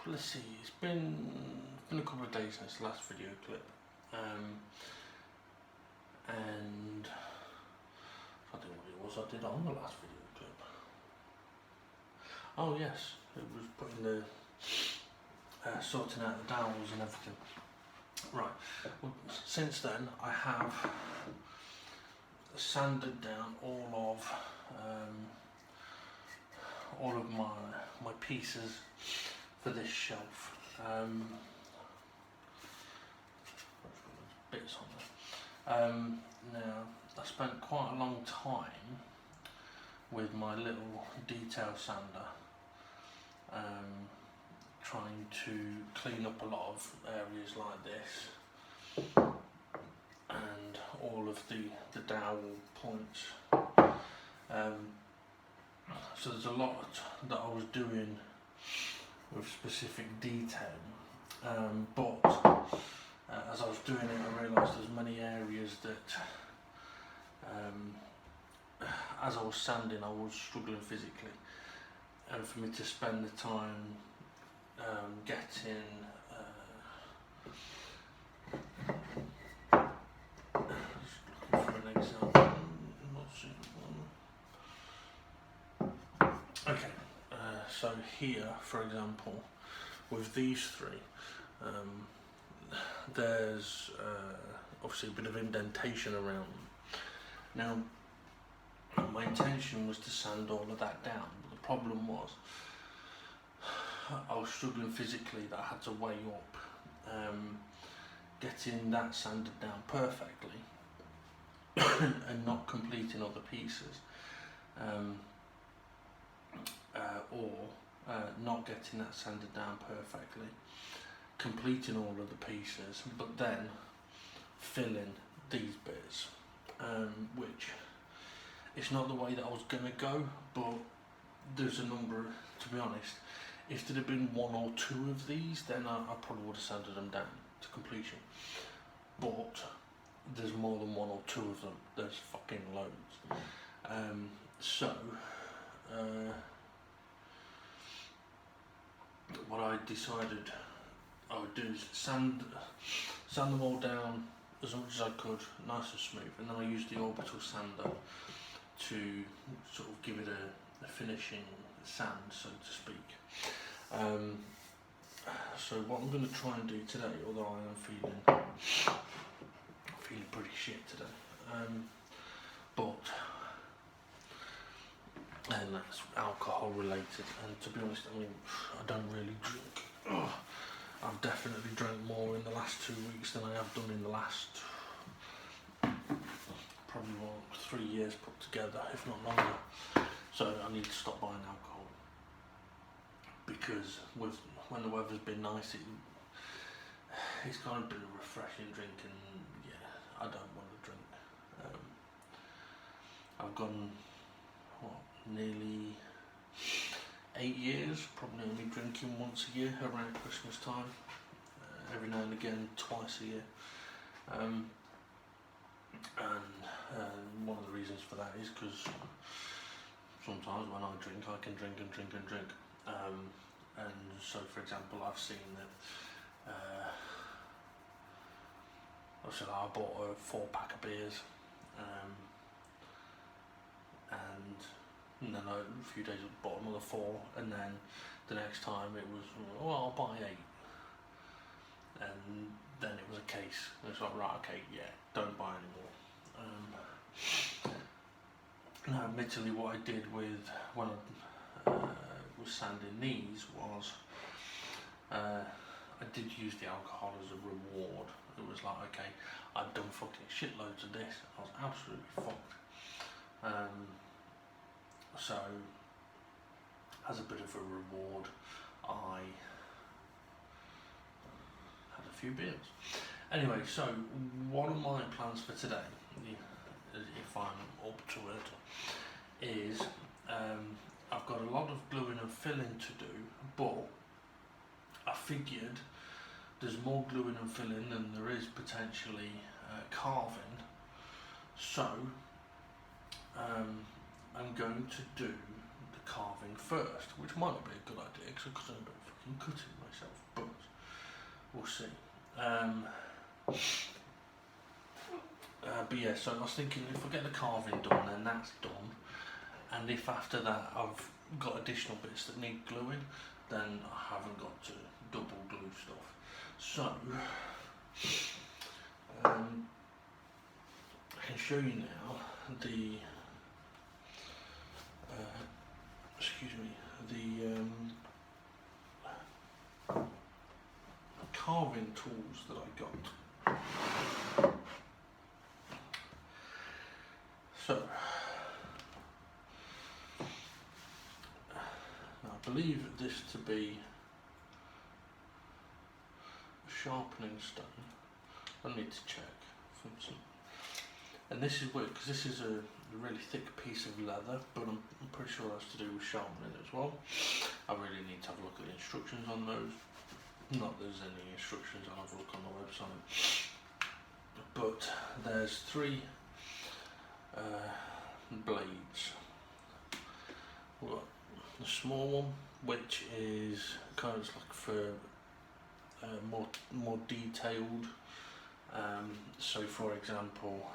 Let's see, it's been a couple of days since the last video clip, and I don't know what it was I did on the last video clip. Oh yes, it was putting the sorting out the dowels and everything. Right, well, since then I have sanded down all of my pieces for this shelf. Bits on there. Now I spent quite a long time with my little detail sander, trying to clean up a lot of areas like this and all of the dowel points. So there's a lot that I was doing with specific detail, but as I was doing it I realised there's many areas that as I was sanding I was struggling physically, and for me to spend the time getting for an example, not suitable. Okay, so here for example with these three, there's obviously a bit of indentation around them. Now my intention was to sand all of that down, but the problem was I was struggling physically that I had to weigh up getting that sanded down perfectly and not completing other pieces, or not getting that sanded down perfectly, completing all of the pieces, but then filling these bits, which it's not the way that I was going to go, but there's a number, to be honest, if there had been one or two of these, then I probably would have sanded them down to completion, but there's more than one or two of them, there's fucking loads. So what I decided I would do is sand them all down as much as I could, nice and smooth, and then I used the orbital sander to sort of give it a finishing sand, so to speak. So what I'm going to try and do today, although I am feeling pretty shit today, and that's alcohol related, and to be honest, I mean, I don't really drink. I've definitely drank more in the last 2 weeks than I have done in the last probably 3 years put together, if not longer. So I need to stop buying alcohol, because when the weather's been nice, it's kind of been a refreshing drink, and yeah, I don't want to drink. I've gone nearly 8 years, probably only drinking once a year around Christmas time, every now and again twice a year, and one of the reasons for that is because sometimes when I drink I can drink and drink and drink, and so for example I've seen that I bought a 4-pack of beers, and then a few days I bought another 4, and then the next time it was, well, I'll buy 8, and then it was a case, and it's like, right, okay, yeah, don't buy anymore. Now admittedly what I did with when I was sanding these was I did use the alcohol as a reward. It was like, okay, I've done fucking shitloads of this, I was absolutely fucked. So as a bit of a reward I had a few beers. Anyway, so one of my plans for today, if I'm up to it, is I've got a lot of gluing and filling to do, but I figured there's more gluing and filling than there is potentially carving, so I'm going to do the carving first, which might not be a good idea because I could end up fucking cutting myself, but we'll see. But yeah, so I was thinking if I get the carving done, then that's done, and if after that I've got additional bits that need gluing, then I haven't got to double glue stuff. So I can show you now the carving tools that I got. So I believe this to be a sharpening stone. I need to check from some. And this is weird because this is a really thick piece of leather, but I'm pretty sure that's to do with sharpening as well. I really need to have a look at the instructions on those. Not that there's any instructions, I'll have a look on the website. But there's 3 blades. We've got the small one, which is kind of like for more detailed. So for example,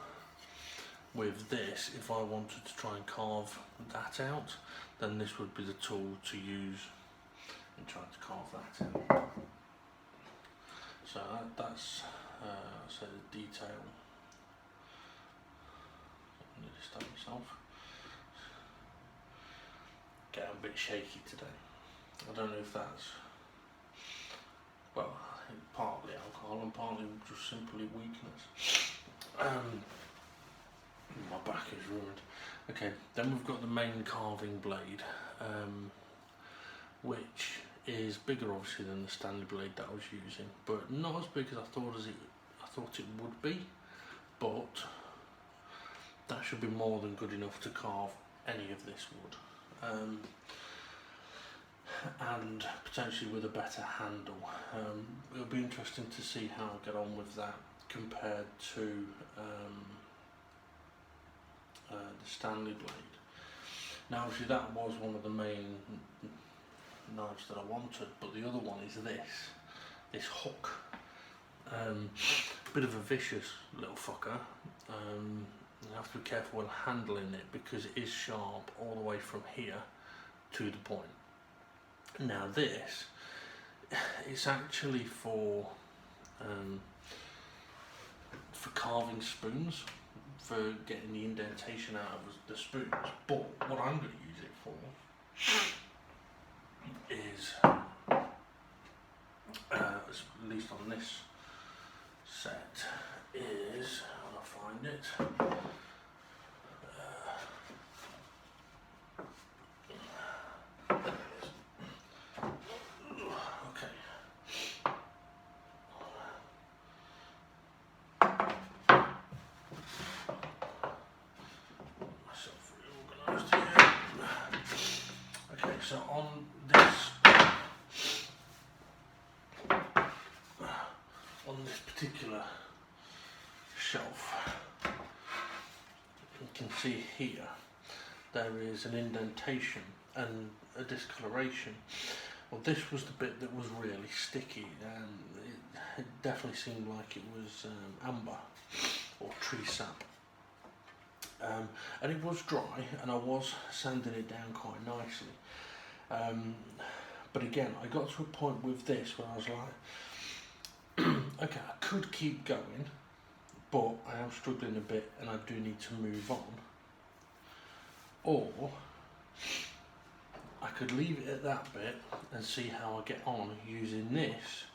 with this, if I wanted to try and carve that out, then this would be the tool to use in trying to carve that out. So that's so the detail. I need to stop myself. Getting a bit shaky today. I don't know if that's, well, I think partly alcohol and partly just simply weakness. My back is ruined. Okay, then we've got the main carving blade, which is bigger obviously than the standard blade that I was using, but not as big as I thought it would be, but that should be more than good enough to carve any of this wood, and potentially with a better handle. It'll be interesting to see how I get on with that compared to the Stanley blade. Now obviously that was one of the main knives that I wanted, but the other one is this hook. Bit of a vicious little fucker. You have to be careful when handling it because it is sharp all the way from here to the point. Now this, it's actually for carving spoons, for getting the indentation out of the spoons, but what I'm going to use it for is, at least on this set, is, I'll find it, so on this particular shelf, you can see here there is an indentation and a discoloration. Well, this was the bit that was really sticky, and it definitely seemed like it was amber or tree sap. And it was dry, and I was sanding it down quite nicely. But again, I got to a point with this where I was like, okay, I could keep going, but I am struggling a bit and I do need to move on. Or I could leave it at that bit and see how I get on using this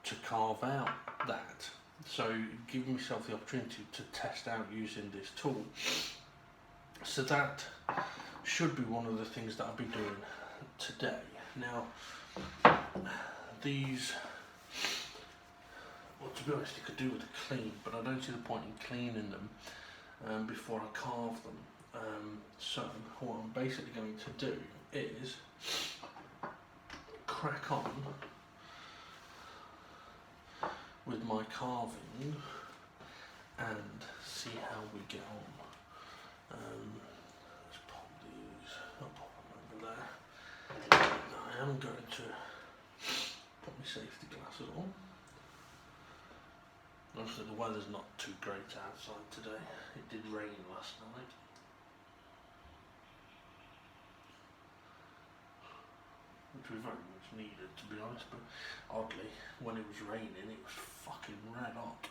to carve out that. So give myself the opportunity to test out using this tool. So that should be one of the things that I'll be doing today. Now, these, well, to be honest, you could do with a clean, but I don't see the point in cleaning them before I carve them. So what I'm basically going to do is crack on with my carving and see how we get on. Let's pop these, I'll pop them am going to put my safety glasses on. Obviously the weather's not too great outside today. It did rain last night. Which we very much needed, to be honest, but oddly, when it was raining, it was fucking red hot.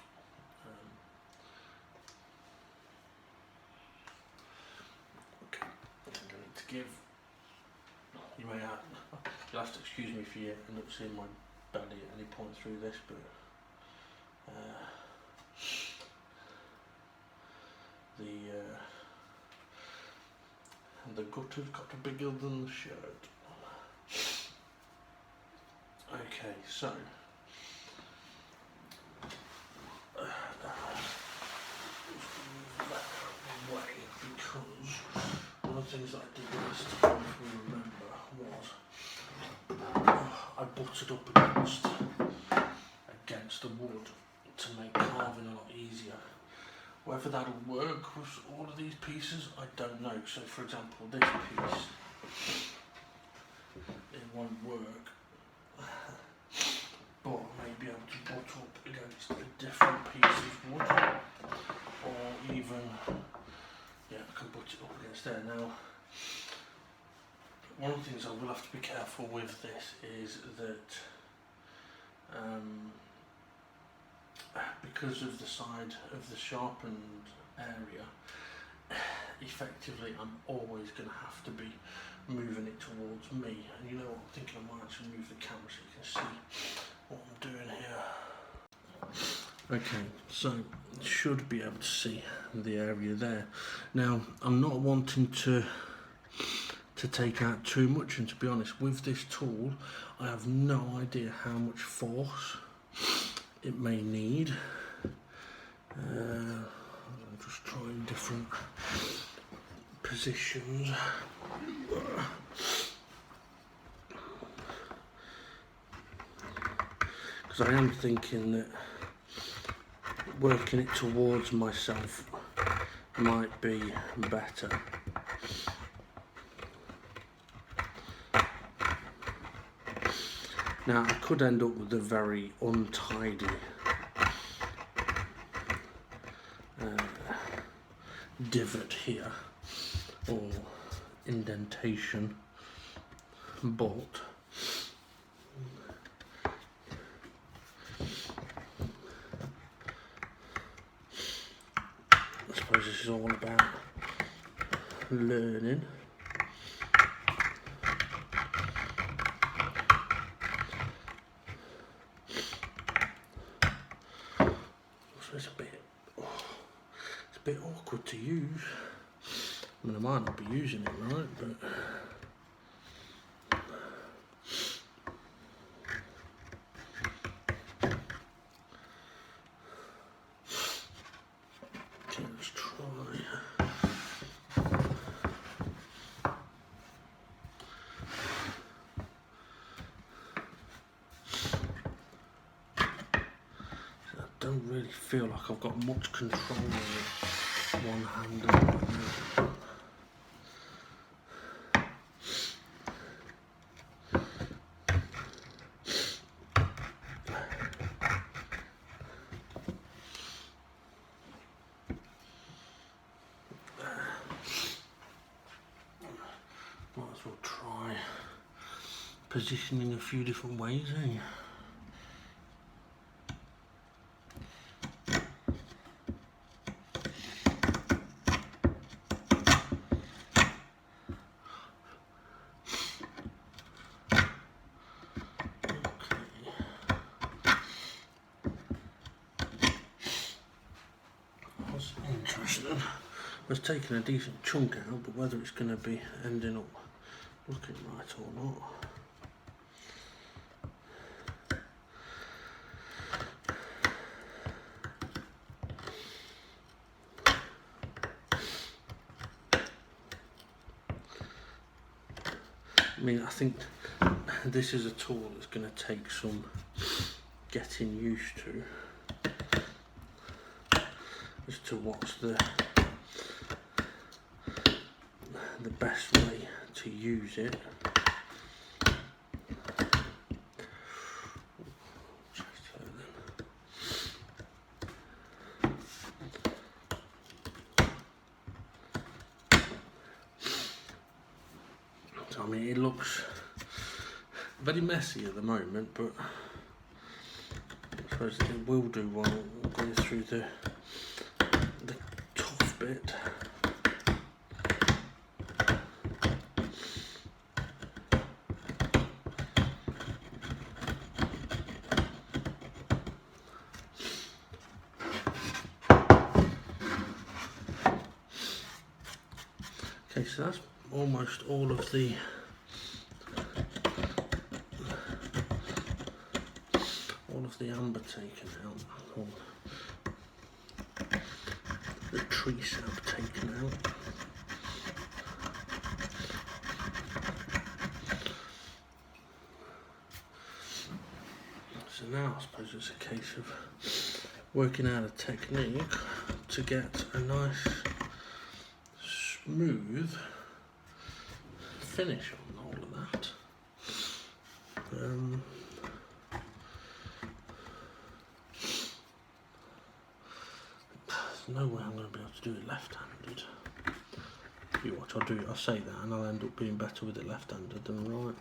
Okay, I think I need to give. You'll have to excuse me if you end up seeing my belly at any point through this, but the gutter's got to be bigger than the shirt. Okay, so away, because one of the things that I did last time, if we remember, was I butted up against the wood to make carving a lot easier. Whether that'll work with all of these pieces, I don't know. So for example, this piece, it won't work, but I may be able to butt up against a different piece of wood, or even, yeah, I can butt it up against there. Now, one of the things I will have to be careful with this is that because of the side of the sharpened area, effectively I'm always going to have to be moving it towards me. And you know what, I'm thinking I might actually move the camera so you can see what I'm doing here. Okay, so you should be able to see the area there. Now, I'm not wanting to take out too much, and to be honest, with this tool, I have no idea how much force it may need. I'm just trying different positions. Because I am thinking that working it towards myself might be better. Now I could end up with a very untidy divot here, or indentation, but I suppose this is all about learning. It's a bit awkward to use. I mean, I might not be using it right, but okay, let's try. I don't really feel like I've got much control over one handle right now. Might as well try positioning a few different ways, eh? Interesting. I was taking a decent chunk out, but whether it's going to be ending up looking right or not. I mean, I think this is a tool that's going to take some getting used to as to what's the best way to use it. I mean, it looks very messy at the moment, but I suppose it will do while going through the tough bit. Okay, so that's almost all of the amber taken out, or the tree sap taken out. So now I suppose it's a case of working out a technique to get a nice smooth finish on all of that. There's no way I'm going to be able to do it left-handed. You watch, I'll say that and I'll end up being better with it left-handed than right.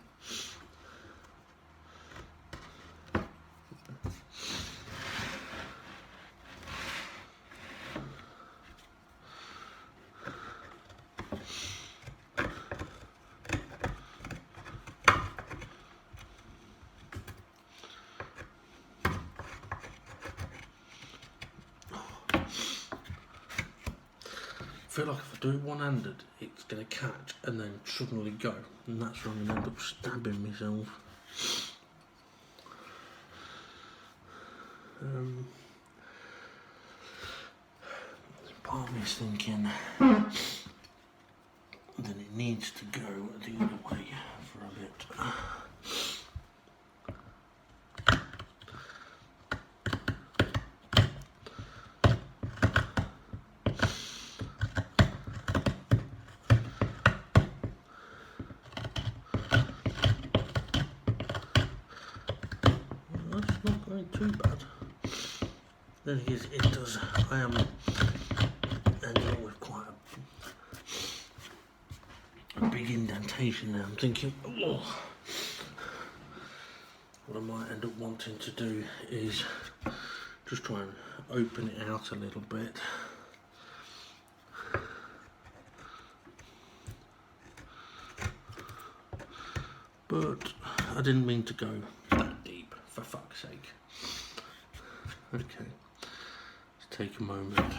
I feel like if I do it one-handed, it's going to catch and then suddenly go, and that's where I'm going to end up stabbing myself. Part of me is thinking that it needs to go the other way for a bit. That's not going too bad. Then it does. I am ending up with quite a big indentation now. I'm thinking, oh, what I might end up wanting to do is just try and open it out a little bit. But I didn't mean to go that deep, for fuck's sake. Okay, let's take a moment.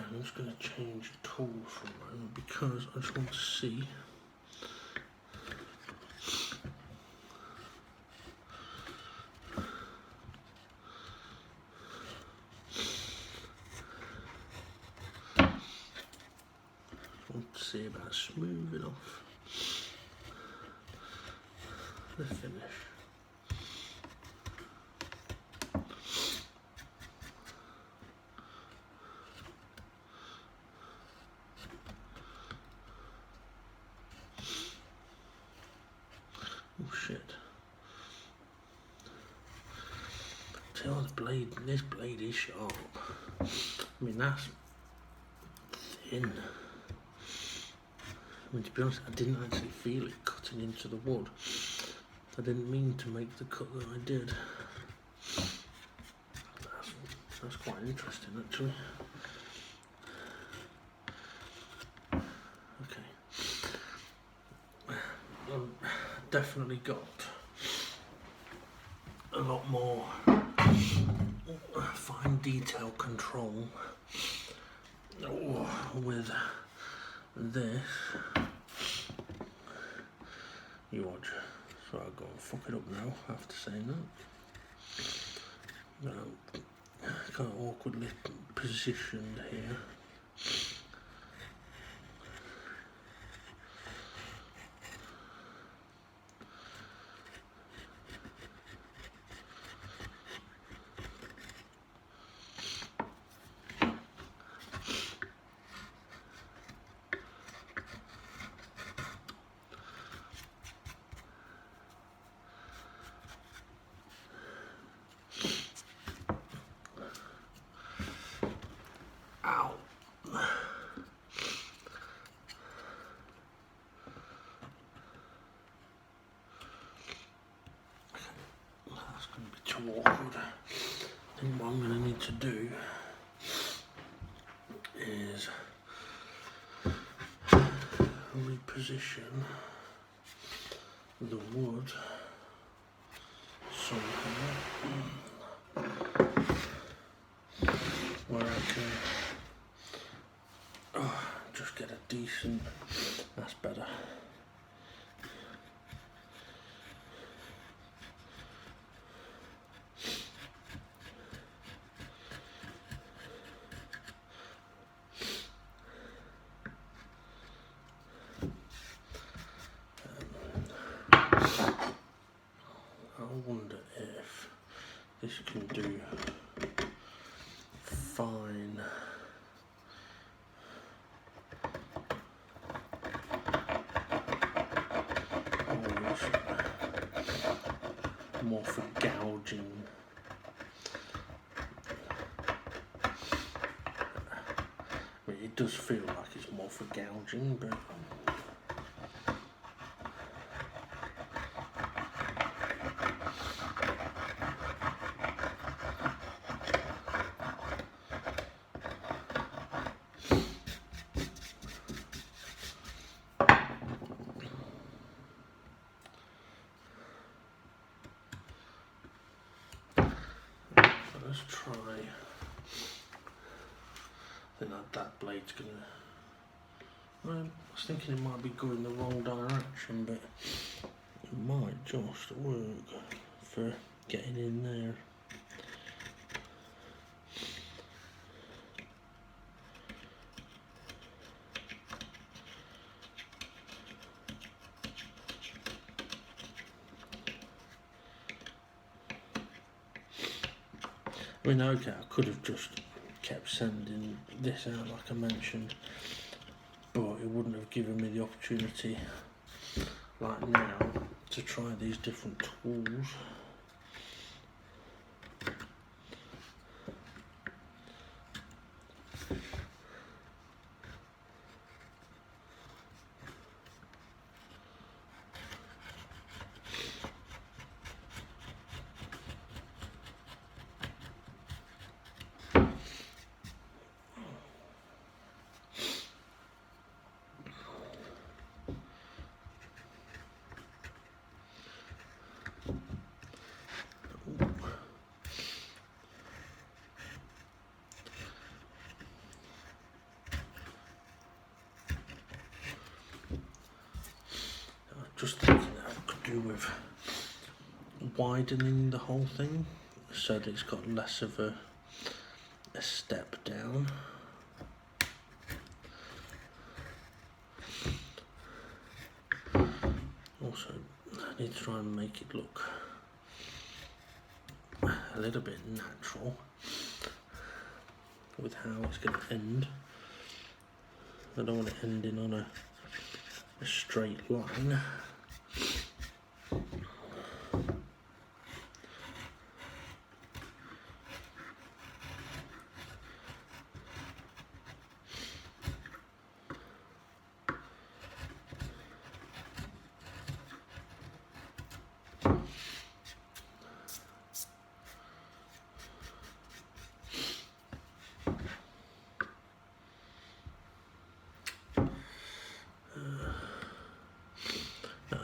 I'm just going to change the tool for a moment because I just want to see. About smoothing off the finish. Oh shit. Tell the blade, this blade is sharp. I mean, that's thin. I mean, to be honest, I didn't actually feel it cutting into the wood. I didn't mean to make the cut that I did. That's quite interesting, actually. Okay. I've definitely got a lot more fine detail control with this. You watch. So I'll go and fuck it up now after saying that. Kind of awkwardly positioned here. awkward. I think what I'm going to need to do is reposition the wood somehow where I can just get a decent, that's better. I wonder if this can do fine. Or more for gouging. I mean, it does feel like it's more for gouging, but let's try. I think that blade's gonna. Well, I was thinking it might be going the wrong direction, but it might just work for getting in there. I mean, okay, I could have just kept sending this out like I mentioned, but it wouldn't have given me the opportunity like now to try these different tools. Just thinking that I could do with widening the whole thing so that it's got less of a step down. Also, I need to try and make it look a little bit natural with how it's going to end. I don't want it ending on a straight line.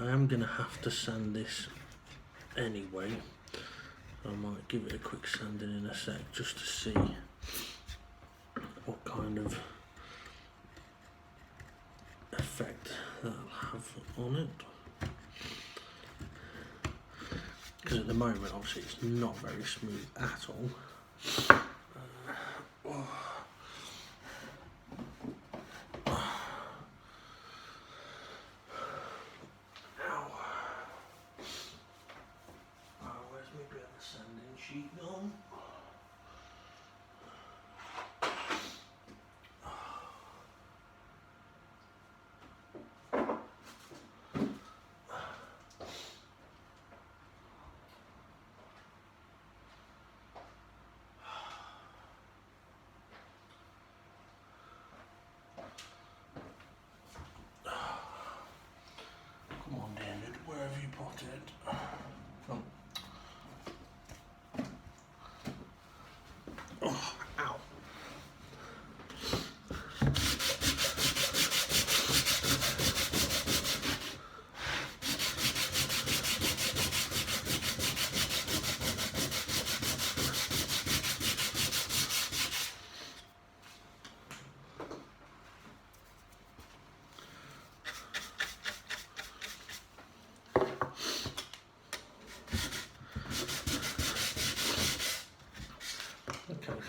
I am going to have to sand this anyway. I might give it a quick sanding in a sec just to see what kind of effect that'll have on it. Because at the moment obviously it's not very smooth at all. Come on, David, where have you put it? Oh.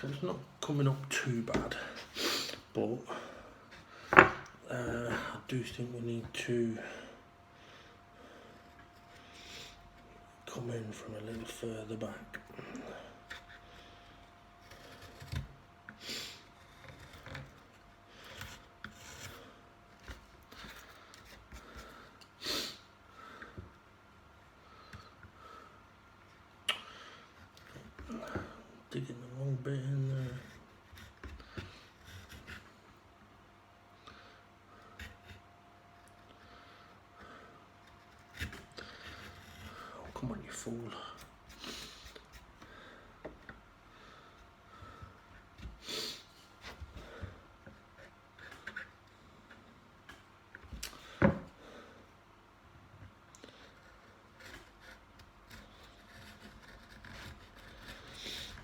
It's not coming up too bad, but I do think we need to come in from a little further back. Digging the wrong bit in there. Oh, come on, you fool.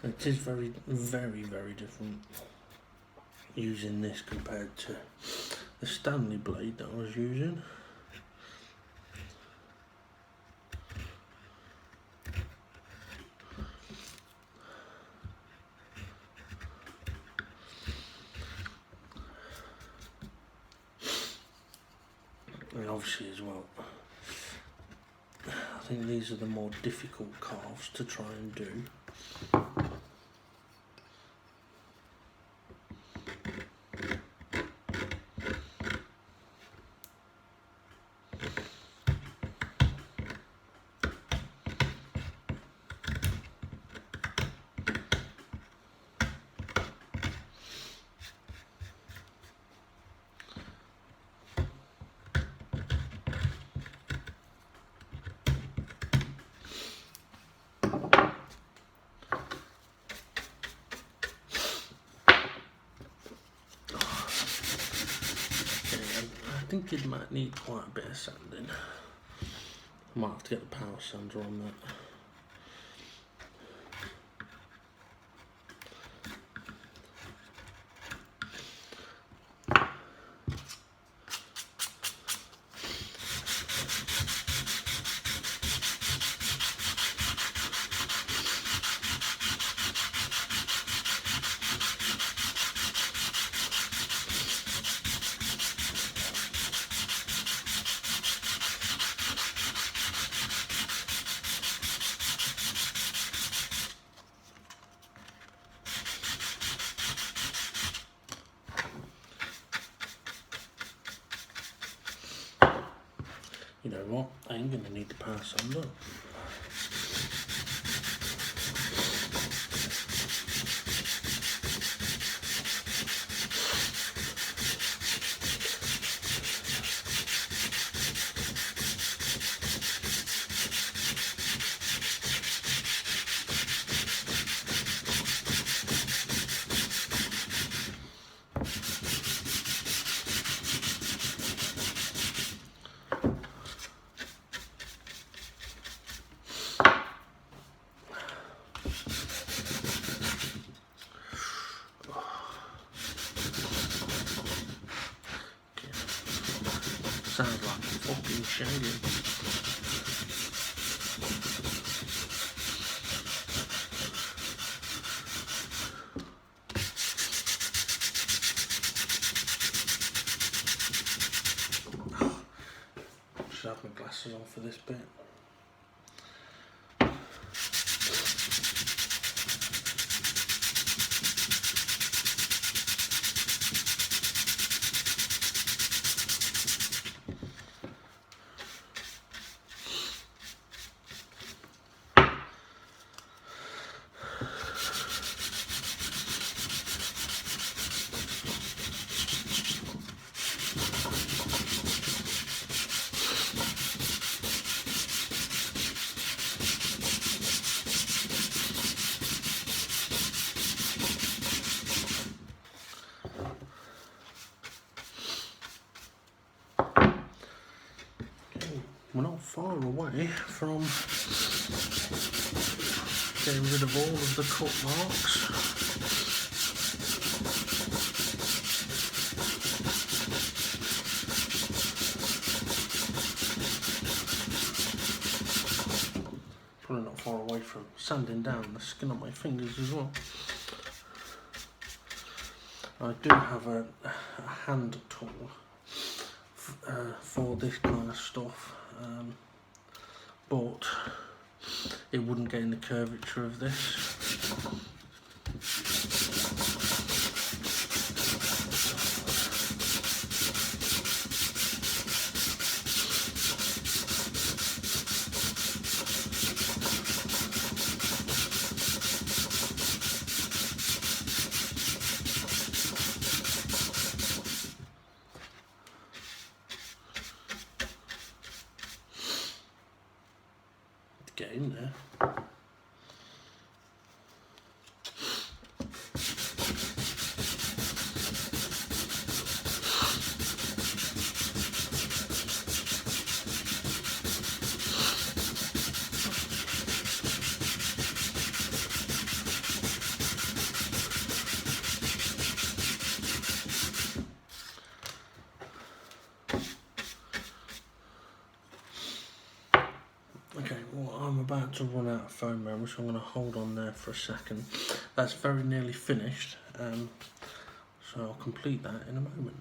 It is very, very, very different using this compared to the Stanley blade that I was using. And obviously as well, I think these are the more difficult carves to try and do. I think it might need quite a bit of sanding. I might have to get the power sander on that. You know what? I ain't gonna need the power sander. Sounds like a fucking shame. Should have my glasses on for this bit. We're not far away from getting rid of all of the cut marks. Probably not far away from sanding down the skin on my fingers as well. I do have a hand tool for this kind of stuff, but it wouldn't get in the curvature of this. Get in there. Okay, well, I'm about to run out of foam memory, so I'm going to hold on there for a second. That's very nearly finished, so I'll complete that in a moment.